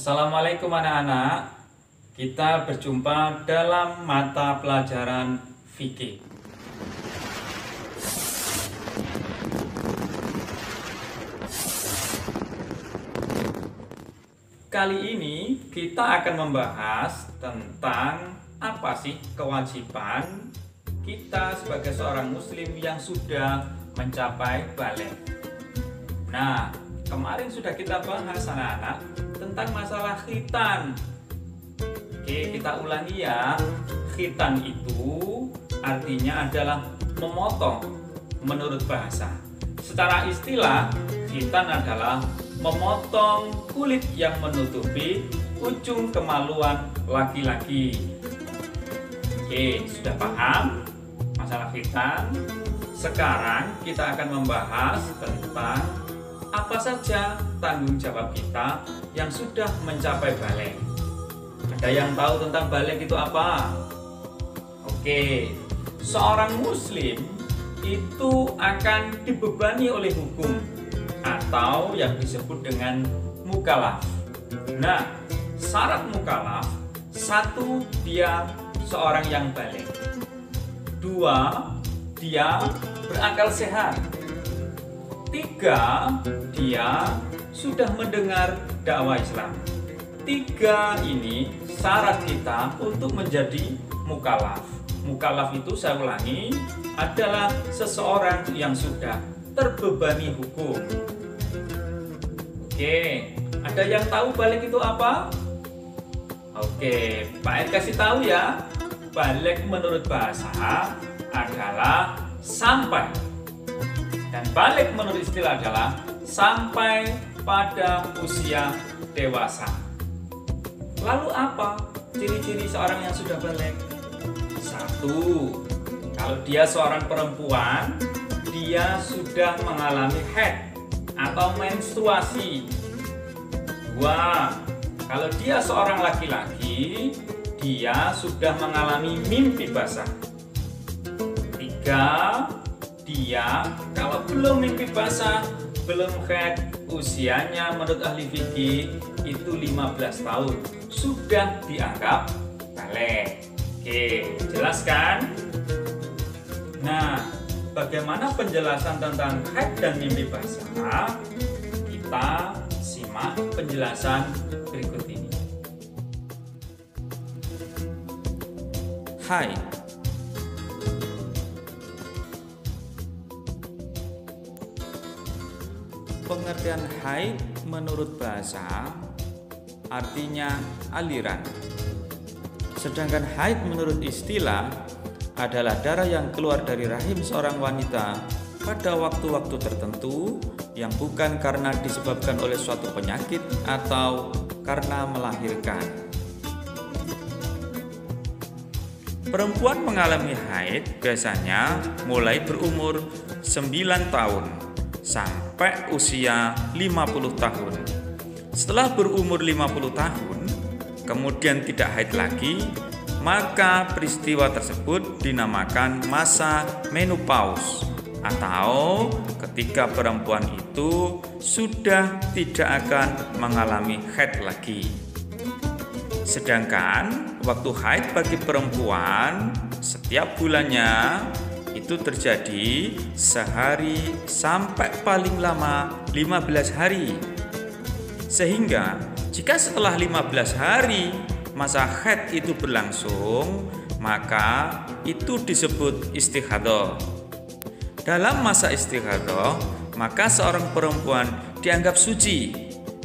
Assalamualaikum anak-anak. Kita berjumpa dalam mata pelajaran fikih. Kali ini kita akan membahas tentang apa sih kewajiban kita sebagai seorang muslim yang sudah mencapai baligh. Nah, kemarin sudah kita bahas anak-anak tentang masalah khitan. Oke, kita ulangi ya. Khitan itu artinya adalah memotong menurut bahasa. Secara istilah, khitan adalah memotong kulit yang menutupi ujung kemaluan laki-laki. Oke, sudah paham masalah khitan? Sekarang kita akan membahas tentang apa saja tanggung jawab kita yang sudah mencapai baligh. Ada yang tahu tentang baligh itu apa? Oke, seorang muslim itu akan dibebani oleh hukum atau yang disebut dengan mukallaf. Nah, syarat mukallaf: satu, dia seorang yang baligh. Dua, dia berakal sehat. Tiga, dia sudah mendengar dakwah Islam. Tiga ini syarat kita untuk menjadi mukallaf. Mukallaf itu, saya ulangi, adalah seseorang yang sudah terbebani hukum. Oke, ada yang tahu baligh itu apa? Oke, Pak Ed kasih tahu ya. Baligh menurut bahasa adalah sampai, dan baligh menurut istilah adalah sampai pada usia dewasa. Lalu apa ciri-ciri seorang yang sudah baligh? Satu, kalau dia seorang perempuan, dia sudah mengalami haid atau menstruasi. Dua, kalau dia seorang laki-laki, dia sudah mengalami mimpi basah. Tiga, dia kalau belum mimpi basah, belum haid, usianya menurut ahli fikih itu 15 tahun, sudah dianggap baligh. Oke, jelas kan? Nah, bagaimana penjelasan tentang haid dan mimpi basah? Kita simak penjelasan berikut ini. Haid. Pengertian haid menurut bahasa artinya aliran. Sedangkan haid menurut istilah adalah darah yang keluar dari rahim seorang wanita pada waktu-waktu tertentu yang bukan karena disebabkan oleh suatu penyakit atau karena melahirkan. Perempuan mengalami haid biasanya mulai berumur 9 tahun sampai usia 50 tahun. Setelah berumur 50 tahun, kemudian tidak haid lagi, maka peristiwa tersebut dinamakan masa menopause, atau ketika perempuan itu sudah tidak akan mengalami haid lagi. Sedangkan waktu haid bagi perempuan setiap bulannya itu terjadi sehari sampai paling lama 15 hari. Sehingga jika setelah 15 hari masa haid itu berlangsung, maka itu disebut istighadah. Dalam masa istighadah, maka seorang perempuan dianggap suci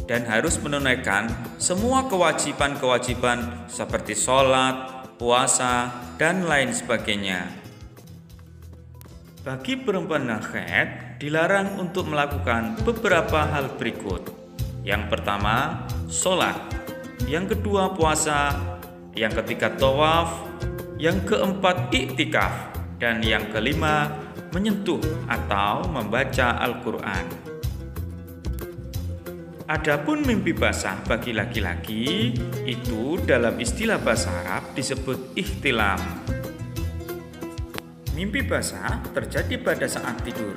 dan harus menunaikan semua kewajiban-kewajiban seperti sholat, puasa, dan lain sebagainya. Bagi perempuan yang haid, dilarang untuk melakukan beberapa hal berikut. Yang pertama, sholat. Yang kedua, puasa. Yang ketiga, tawaf. Yang keempat, iktikaf. Dan yang kelima, menyentuh atau membaca Al-Quran. Adapun mimpi basah bagi laki-laki itu dalam istilah bahasa Arab disebut ihtilam. Mimpi basah terjadi pada saat tidur.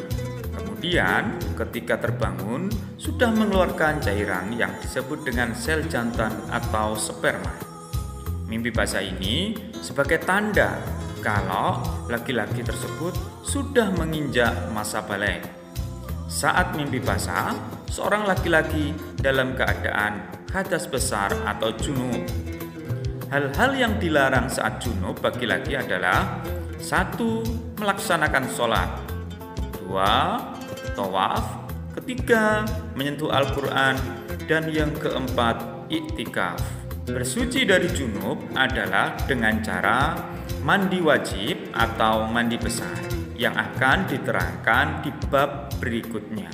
Kemudian ketika terbangun sudah sudah mengeluarkan cairan yang disebut dengan sel jantan atau sperma. Mimpi basah ini sebagai tanda kalau laki-laki tersebut sudah menginjak masa balik. Saat mimpi basah, seorang laki-laki dalam keadaan hadas besar atau junub. Hal-hal yang dilarang saat junub bagi laki adalah 1. Melaksanakan sholat, 2. Tawaf, ketiga, menyentuh Al-Quran, dan yang keempat, iktikaf. Bersuci dari junub adalah dengan cara mandi wajib atau mandi besar yang akan diterangkan di bab berikutnya.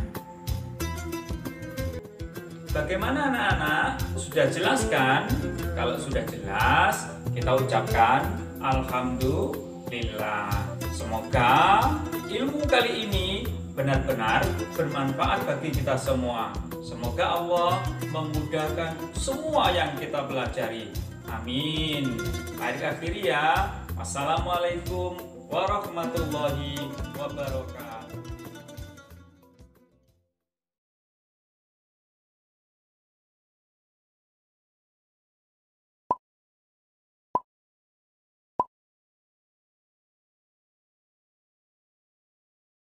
Bagaimana anak-anak? Sudah jelas kan? Kalau sudah jelas, kita ucapkan Alhamdulillah. Semoga ilmu kali ini benar-benar bermanfaat bagi kita semua. Semoga Allah memudahkan semua yang kita pelajari. Amin. Akhir ya. Wassalamualaikum warahmatullahi wabarakatuh.